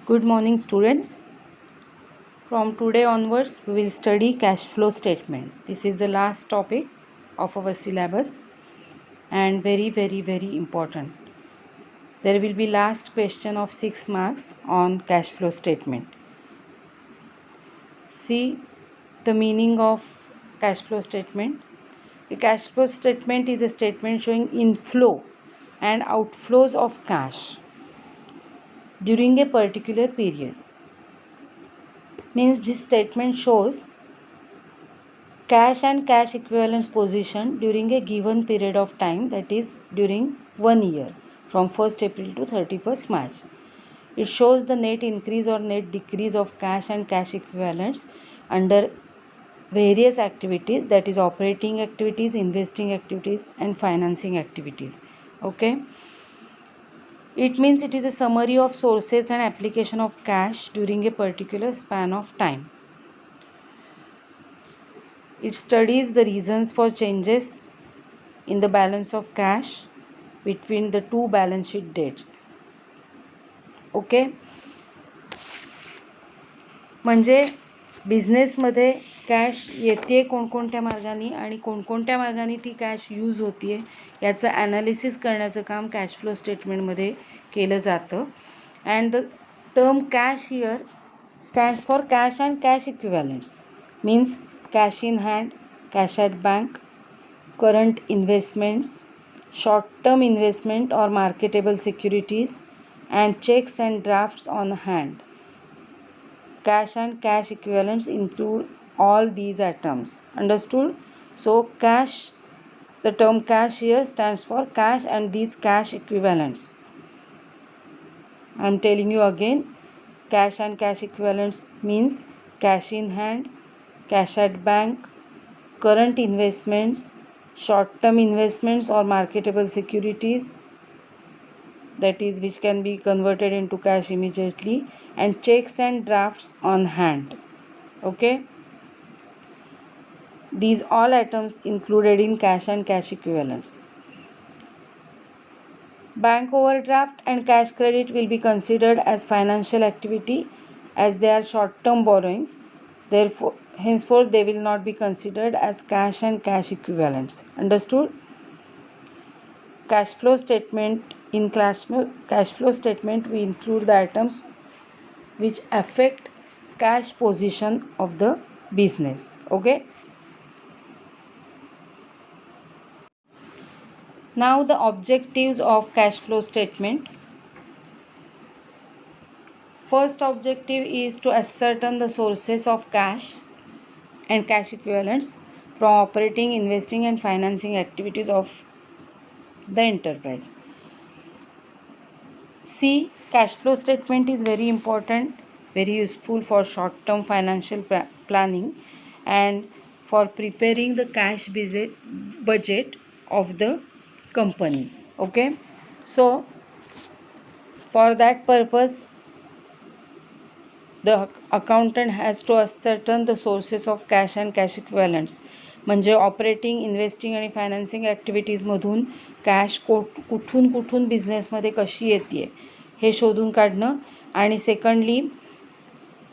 Good morning, students. From today onwards, we will study cash flow statement. This is the last topic of our syllabus and very important. There will be last question of 6 marks on cash flow statement. See the meaning of cash flow statement. A cash flow statement is a statement showing inflow and outflows of cash during a particular period. Means this statement shows cash and cash equivalents position during a given period of time, that is during 1 year from 1st April to 31st March. It shows the net increase or net decrease of cash and cash equivalents under various activities, that is operating activities, investing activities and financing activities. Okay. It means it is a summary of sources and application of cash during a particular span of time. It studies the reasons for changes in the balance of cash between the two balance sheet dates. Okay. म्हणजे बिझनेसमध्ये cash येते कोणकोणत्या मार्गाने आणि कोणकोणत्या मार्गाने ती cash use होते याचं ॲनालिसिस करण्याचं काम कॅश फ्लो स्टेटमेंटमध्ये केलं जातं. And the term cash here stands for cash and cash equivalents. Means cash in hand, cash at bank, current investments, short-term investment or marketable securities, and checks and drafts on hand. Cash and cash equivalents include all these items. Understood? So cash, the term cash here stands for cash and these cash equivalents. I am telling you again, cash and cash equivalents means cash in hand, cash at bank, current investments, short-term investments or marketable securities, that is which can be converted into cash immediately, and checks and drafts on hand. Okay, these all items included in cash and cash equivalents. Bank overdraft and cash credit will be considered as financial activity as they are short-term borrowings. Therefore, henceforth they will not be considered as cash and cash equivalents. Understood? Cash flow statement. In cash flow statement we include the items which affect cash position of the business. Okay. Now the objectives of cash flow statement. First objective is to ascertain the sources of cash and cash equivalents from operating, investing and financing activities of the enterprise. See, cash flow statement is very important, very useful for short-term financial planning and for preparing the cash budget of the company. Okay, so for that purpose the accountant has to ascertain the sources of cash and cash equivalents. म्हणजे operating, investing आणि financing ॲक्टिव्हिटीजमधून cash कुठून बिझनेसमध्ये कशी येते हे शोधून काढणं. आणि secondly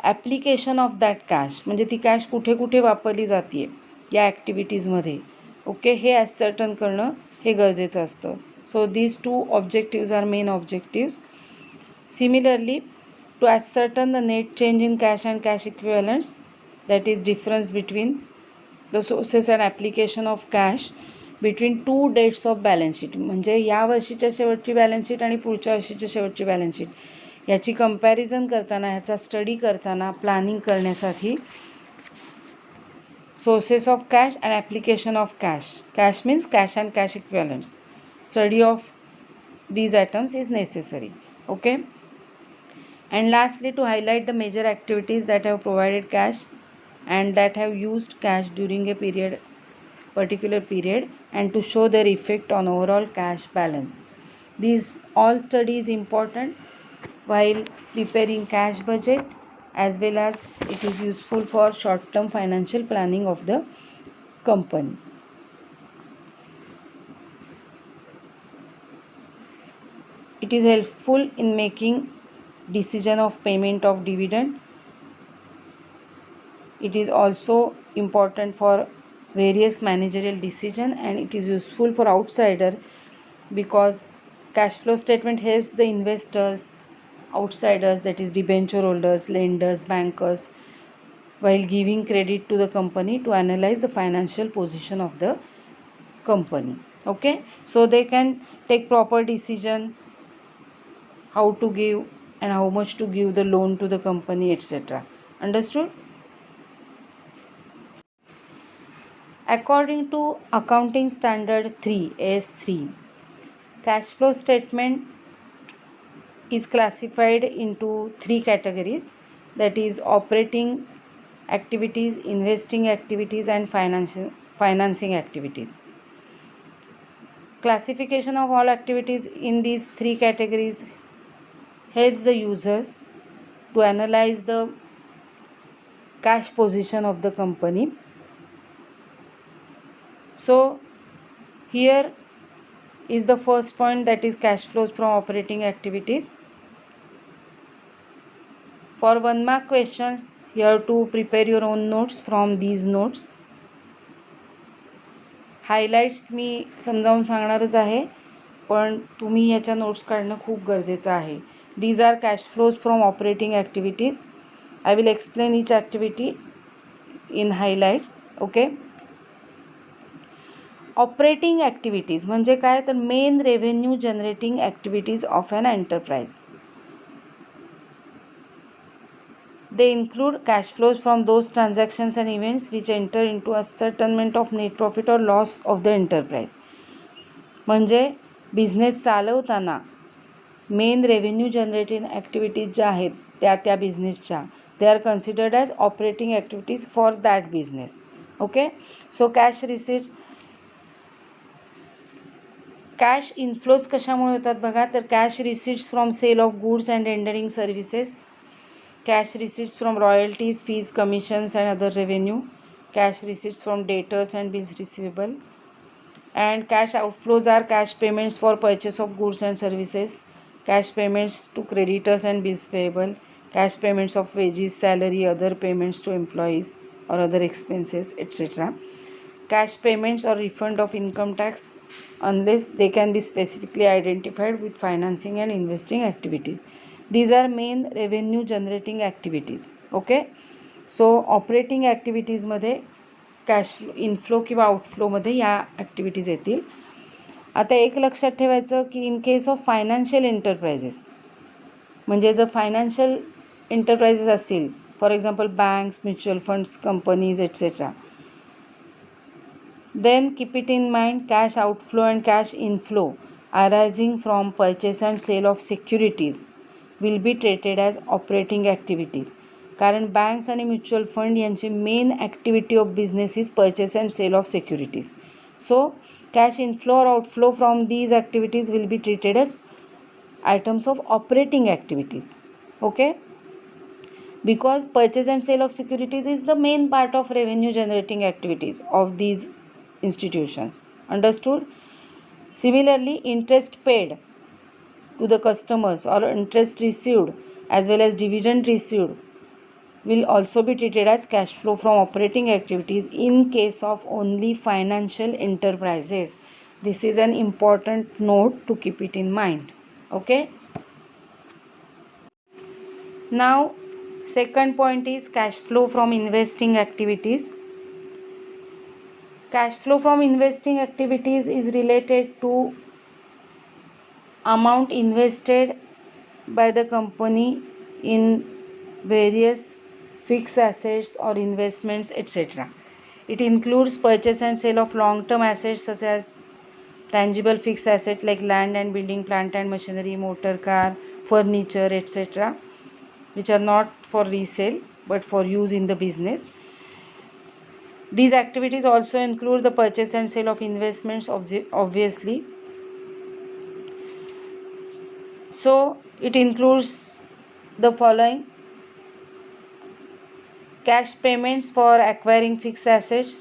application of that cash, म्हणजे ती कॅश कुठे वापरली जाते या ॲक्टिव्हिटीजमध्ये. ओके, हे ॲसर्टन करणं हे गरजेचं असतं. So these two objectives are main objectives. Similarly, to ascertain the net change in cash and cash equivalents, that is difference between the sources and application of cash between two dates of balance sheet, म्हणजे या वर्षीच्या शेवटची balance sheet आणि पुढच्या वर्षीच्या शेवटची balance sheet याची comparison करताना, ह्याचा स्टडी करताना, प्लॅनिंग करण्यासाठी sources of cash and application of cash. Cash means cash and cash equivalents. Study of these items is necessary. Okay. And lastly, to highlight the major activities that have provided cash and that have used cash during a particular period, and to show their effect on overall cash balance. These all study is important while preparing cash budget, as well as it is useful for short-term financial planning of the company. It is helpful in making decision of payment of dividend. It is also important for various managerial decision, and it is useful for outsider because cash flow statement helps the investors, outsiders, that is debenture holders, lenders, bankers, while giving credit to the company to analyze the financial position of the company. Okay, so they can take proper decision how to give and how much to give the loan to the company, etc. Understood? According to Accounting Standard 3 AS3, cash flow statement is classified into three categories, that is operating activities, investing activities, and financing activities. Classification of all activities in these three categories helps the users to analyze the cash position of the company. So here is the first point, that is cash flows from operating activities. For 1 mark questions, you have to prepare your own notes from these notes. Highlights मी समजावून सांगणारच आहे, पण तुम्ही ह्याच्या notes काढणं खूप गरजेचं आहे. These are cash flows from operating activities. I will explain each activity in highlights. Okay. Operating activities म्हणजे काय, तर main revenue generating activities of an enterprise. They include cash flows from those transactions and events which enter into ascertainment of net profit or loss of the enterprise. म्हणजे business चालवताना main revenue generating activities ज्या आहेत त्या बिझनेसच्या, they are considered as operating activities for that business. Okay. So cash receipt, cash inflows कशामुळे होतात बघा, तर cash receipts from sale of goods and rendering services, cash receipts from royalties, fees, commissions and other revenue, cash receipts from debtors and bills receivable, and cash outflows are cash payments for purchase of goods and services, cash payments to creditors and bills payable, cash payments of wages, salary, other payments to employees or other expenses, etc. Cash payments or refund of income tax unless they can be specifically identified with financing and investing activities. These are main revenue generating activities. Okay. So operating ॲक्टिव्हिटीजमध्ये cash flow, inflow किंवा आउटफ्लोमध्ये ह्या activities येतील. आता एक लक्षात ठेवायचं की in case of financial enterprises, म्हणजे जर फायनान्शियल एंटरप्राइजेस असतील, for example banks, mutual funds, companies, etcetera, then keep it in mind, cash outflow and cash inflow arising from purchase and sale of securities will be treated as operating activities. कारण banks आणि mutual fund यांची main activity of business is purchase and sale of securities. So cash inflow और outflow from these activities will be treated as items of operating activities. Okay. Because purchase and sale of securities is the main part of revenue generating activities of these institutions. Understood? Similarly, interest paid to the customers or interest received as well as dividend received will also be treated as cash flow from operating activities in case of only financial enterprises. This is an important note to keep it in mind. Okay. Now second point is cash flow from investing activities. Cash flow from investing activities is related to amount invested by the company in various fixed assets or investments, etc. It includes purchase and sale of long-term assets such as tangible fixed assets like land and building, plant and machinery, motor car, furniture, etc., which are not for resale but for use in the business. These activities also include the purchase and sale of investments, obviously. So it includes the following: cash payments for acquiring fixed assets,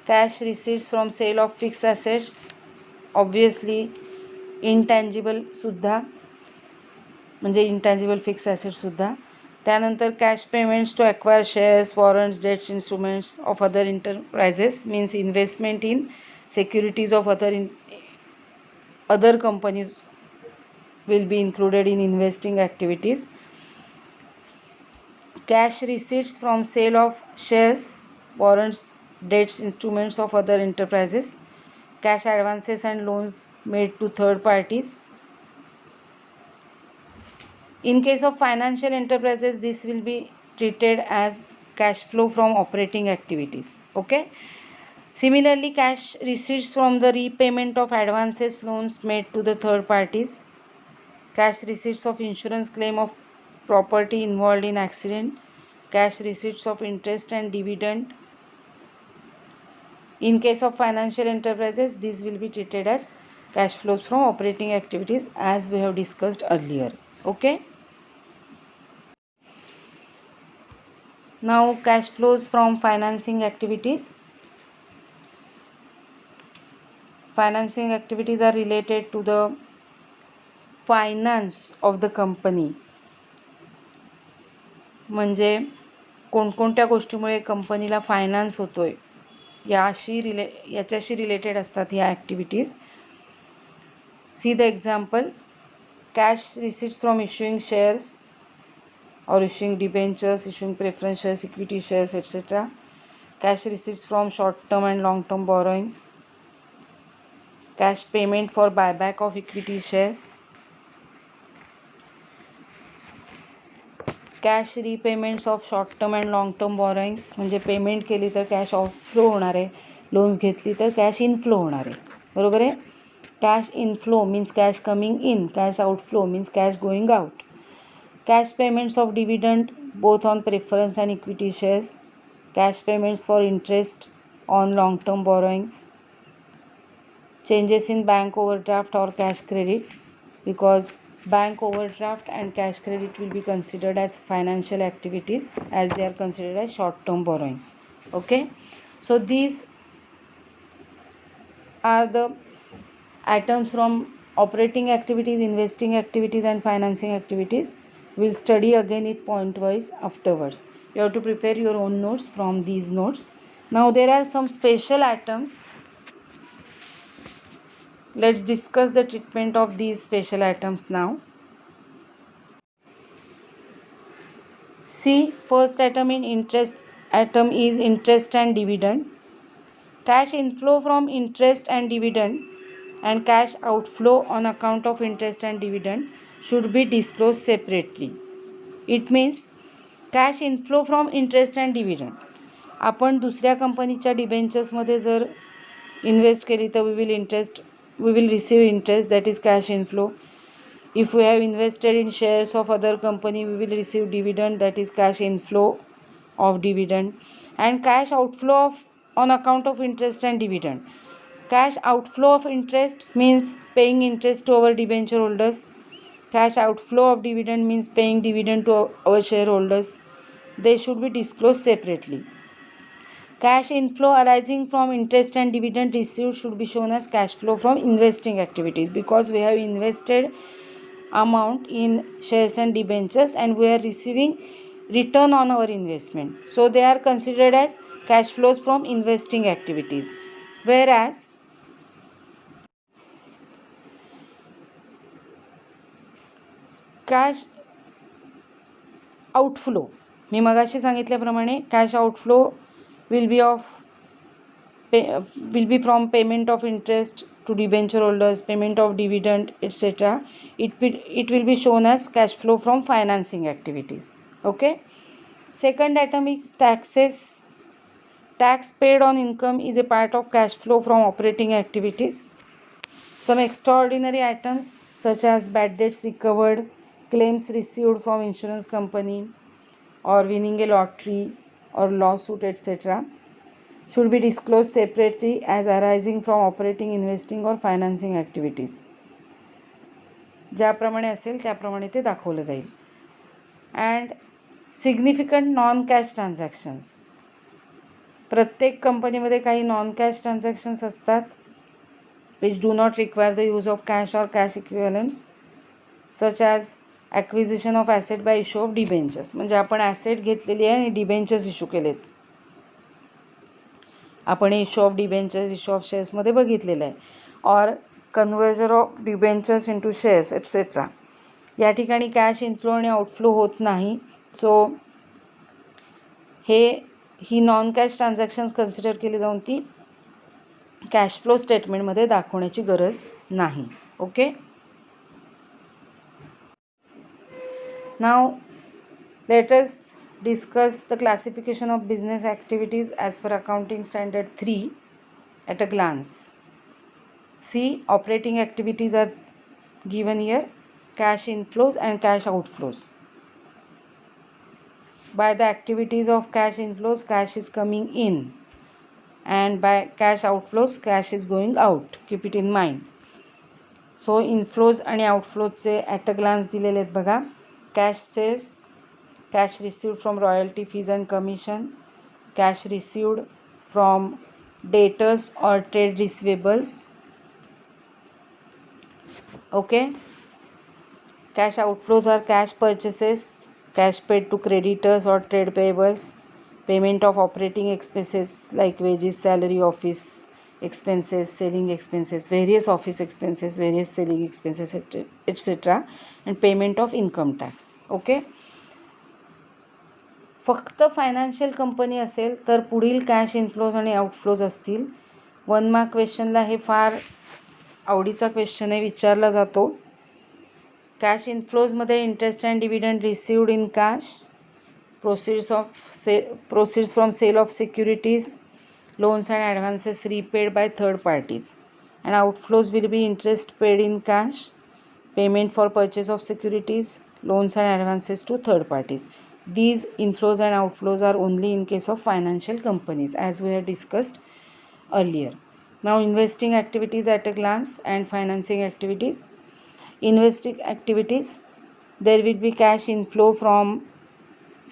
cash receipts from sale of fixed assets, obviously intangible सुद्धा, म्हणजे इंटॅन्जिबल fix ॲसेटसुद्धा. त्यानंतर cash payments to acquire shares, warrants, debts, instruments of other enterprises means investment in securities of other companies will be included in investing activities. Cash receipts from sale of shares, warrants, debts, instruments of other enterprises. Cash advances and loans made to third parties. In case of financial enterprises, this will be treated as cash flow from operating activities. Okay. Similarly, cash receipts from the repayment of advances, loans made to the third parties. Cash receipts of insurance claim of property involved in accident. Cash receipts of interest and dividend. In case of financial enterprises, these will be treated as cash flows from operating activities as we have discussed earlier. Okay. Now cash flows from financing activities. Financing activities are related to the finance of the company. म्हणजे कोणकोणत्या गोष्टीमुळे कंपनीला finance होतोय याच्याशी related असतात ह्या activities. See the example. Cash receipts from issuing shares or issuing debentures, issuing preference shares, equity shares, etc. Cash receipts from short-term and long-term borrowings. Cash payment for buyback of equity shares. Cash repayments of short-term and long-term borrowings. म्हणजे payment केली तर cash outflow होणार आहे, loans घेतली तर cash inflow होणार आहे. बरोबर आहे. Cash inflow means cash coming in, cash outflow means cash going out. Cash payments of dividend both on preference and equity shares. Cash payments for interest on long-term borrowings. Changes in bank overdraft or cash credit, because bank overdraft and cash credit will be considered as financial activities as they are considered as short-term borrowings. Okay. So these are the items from operating activities, investing activities and financing activities. We'll study again it point wise afterwards. You have to prepare your own notes from these notes. Now there are some special items. Let's discuss the treatment of these special items now. See, first item is interest and dividend. Cash inflow from interest and dividend and cash outflow on account of interest and dividend should be disclosed separately. It means cash inflow from interest and dividend. आपण दुसऱ्या कंपनीच्या डिबेंचर्समध्ये जर invest केली तर we will receive interest, that is cash inflow. If we have invested in shares of other company we will receive dividend, that is cash inflow of dividend. And cash outflow on account of interest and dividend. Cash outflow of interest means paying interest to our debenture holders. Cash outflow of dividend means paying dividend to our shareholders. They should be disclosed separately. Cash inflow arising from interest and dividend received should be shown as cash flow from investing activities, because we have invested amount in shares and debentures and we are receiving return on our investment. So they are considered as cash flows from investing activities. Whereas cash outflow, मी मगाशी सांगितल्याप्रमाणे cash outflow will be from payment of interest to debenture holders, payment of dividend etcetera. It will be shown as cash flow from financing activities. Okay. Second item is taxes. Tax paid on income is a part of cash flow from operating activities. Some extraordinary items such as bad debts recovered, claims received from insurance company, or winning a lottery or lawsuit, etc. should be disclosed separately as arising from operating, investing or financing activities. ज्याप्रमाणे असेल त्याप्रमाणे ते दाखवलं जाईल. And significant non cash transactions. प्रत्येक कंपनीमध्ये काही non cash transactions असतात which do not require the use of cash or cash equivalents, such as acquisition of asset by issue of debentures, म्हणजे आपण ॲसेट घेतलेली आहे आणि डिबेंचर्स इश्यू केलेत. आपण issue of debentures, issue of शेअर्समध्ये बघितलेलं आहे. Or conversion of debentures into shares etcetera. या ठिकाणी कॅश इनफ्लो आणि आउटफ्लो होत नाही. सो ही नॉन कॅश ट्रान्झॅक्शन्स कन्सिडर केली जाऊन ती कॅश फ्लो स्टेटमेंटमध्ये दाखवण्याची गरज नाही. Okay. Now let us discuss the classification of business activities as per accounting standard 3 at a glance. See, operating activities are given here, cash inflows and cash outflows. By the activities of cash inflows, cash is coming in, and by cash outflows, cash is going out. Keep it in mind. So inflows आणि outflows at a glance दिलेले आहेत बघा. Cash says cash received from royalty fees and commission, cash received from debtors or trade receivables. Okay. Cash outflows are cash purchases, cash paid to creditors or trade payables, payment of operating expenses like wages, salary, office expenses, selling expenses, various office expenses, various selling expenses, etc. and payment of income tax. Okay. फक्त financial company असेल तर पुढील cash inflows आणि outflows असतील. 1 mark क्वेश्चनला हे फार आवडीचा question आहे, विचारला जातो. कॅश इनफ्लोजमध्ये interest and dividend received in cash, proceeds from sale of securities, loans and advances repaid by third parties. And outflows will be interest paid in cash, payment for purchase of securities, loans and advances to third parties. These inflows and outflows are only in case of financial companies, as we have discussed earlier. Now, investing activities at a glance and financing activities. Investing activities, there will be cash inflow from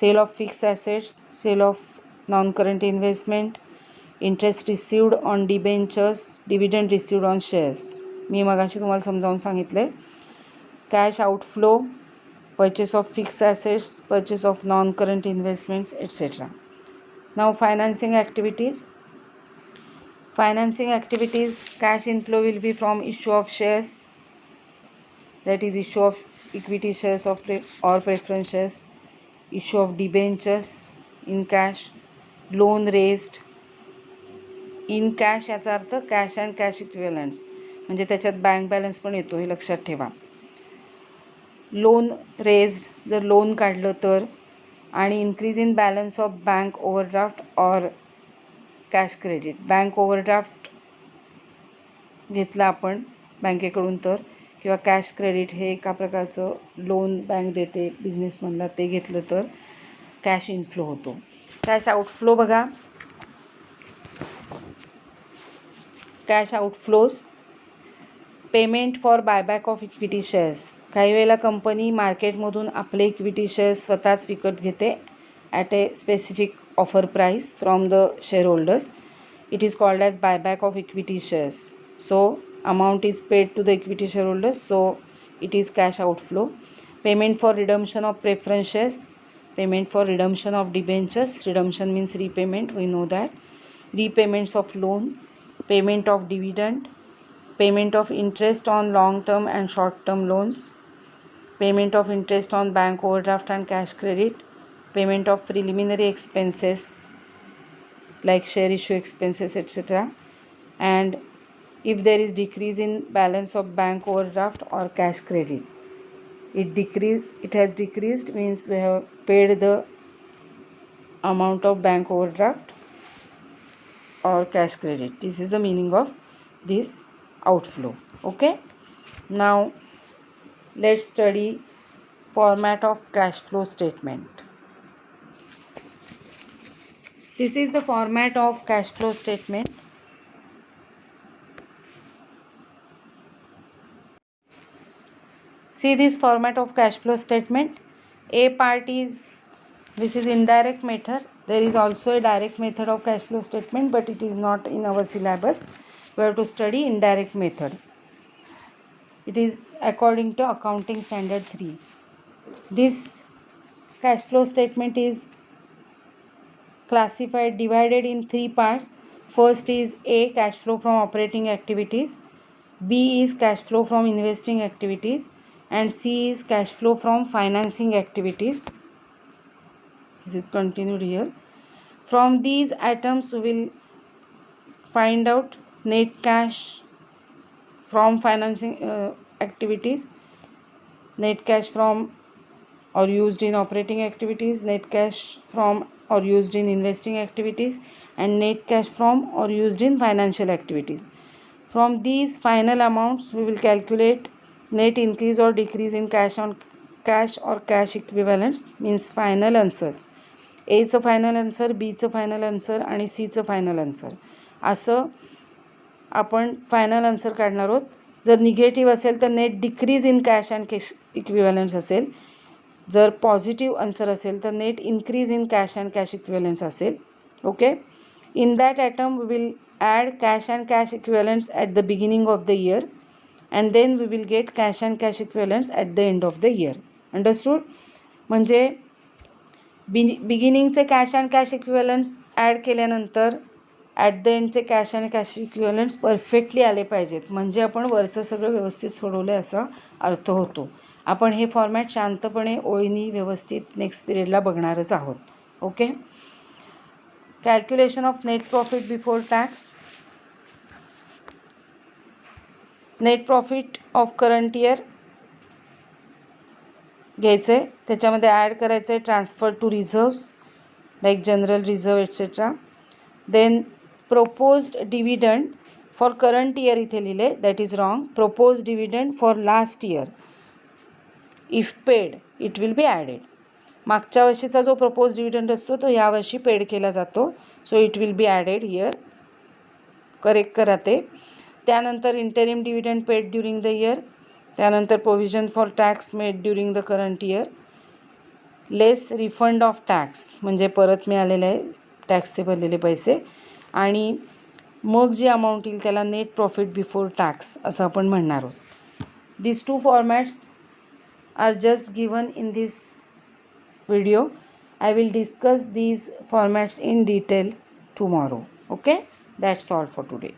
sale of fixed assets, sale of non-current investment, interest received on debentures, dividend received on shares. मी मगाशी तुम्हाला समजावून सांगितले. Cash outflow, purchase of fixed assets, purchase of non-current investments, etc. Now, financing activities. Financing activities, cash inflow will be from issue of shares, that is issue of equity shares or preference shares, issue of debentures in cash, loan raised in cash, याचा अर्थ cash and cash इक्विव्हलंट्स, म्हणजे त्याच्यात bank balance पण येतो, हे लक्षात ठेवा. Loan raised, जर loan काढलं तर, आणि increase in balance of bank overdraft or cash credit. Bank overdraft घेतला आपण बँकेकडून तर, किंवा कॅश क्रेडिट हे एका प्रकारचं लोन बँक देते बिझनेसमधला, ते घेतलं तर कॅश इनफ्लो होतो. कॅश आउटफ्लो बघा. Cash outflows, payment for buyback of equity shares. काही वेळेला कंपनी मार्केटमधून आपले इक्विटी शेअर्स स्वतःच विकत घेते at a specific offer price from the shareholders. It is called as buyback of equity shares. So amount is paid to the equity shareholders, so it is cash outflow. Payment for redemption of preference shares, payment for redemption of debentures. Redemption means repayment, we know that. Repayments of loan, payment of dividend, payment of interest on long-term and short-term loans, payment of interest on bank overdraft and cash credit, payment of preliminary expenses like share issue expenses, etc. And if there is decrease in balance of bank overdraft or cash credit, it has decreased means we have paid the amount of bank overdraft or cash credit. This is the meaning of this outflow. Okay. Now, let's study format of cash flow statement. This is the format of cash flow statement. See this format of cash flow statement. A part is, this is indirect method. There is also a direct method of cash flow statement, but it is not in our syllabus. We have to study indirect method. It is according to accounting standard 3. This cash flow statement is classified, divided in three parts. First is A, cash flow from operating activities, B is cash flow from investing activities, and C is cash flow from financing activities. This is continued here. From these items we will find out net cash from financing activities, net cash from or used in operating activities, net cash from or used in investing activities, and net cash from or used in financial activities. From these final amounts we will calculate net increase or decrease in cash or cash equivalents, means final answers. Aचं final answer, बीचं final answer आणि सीचं final answer, असं आपण final answer काढणार आहोत. जर negative असेल तर net decrease in cash and cash equivalents असेल. जर पॉझिटिव्ह आन्सर असेल तर net increase in cash and cash equivalents असेल. Okay. In that item we will add cash and cash equivalents at the beginning of the year and then we will get cash and cash equivalents at the end of the year. Understood? म्हणजे बिगिनिंगचे cash and cash equivalents add केल्यानंतर at the एंडचे cash and cash इक्विव्हॅलंट्स perfectly आले पाहिजेत, म्हणजे आपण वरचं सगळं व्यवस्थित सोडवलं असा अर्थ होतो. आपण हे फॉर्मॅट शांतपणे ओळीनी व्यवस्थित नेक्स्ट पिरियडला बघणारच आहोत. Okay. Calculation of net profit before tax. Net profit of current year घ्यायचं आहे, त्याच्यामध्ये ॲड करायचं आहे transfer to reserves like general reserve etcetera. Then proposed dividend for current year इथे लिहिले, that is wrong. proposed dividend for last year, if paid it will be added. मागच्या वर्षीचा जो proposed dividend असतो तो या वर्षी पेड केला जातो, so it will be added here. Correct करा ते. त्यानंतर interim dividend paid during the year, त्यानंतर provision for tax made during the current year, less refund of tax म्हणजे परत मिळालेले आहे टॅक्सचे भरलेले पैसे, आणि मग जी अमाऊंट येईल त्याला नेट प्रॉफिट बिफोर टॅक्स असं आपण म्हणणार आहोत. This two formats are just given in this video. I will discuss these formats in detail tomorrow. Okay. That's all for today.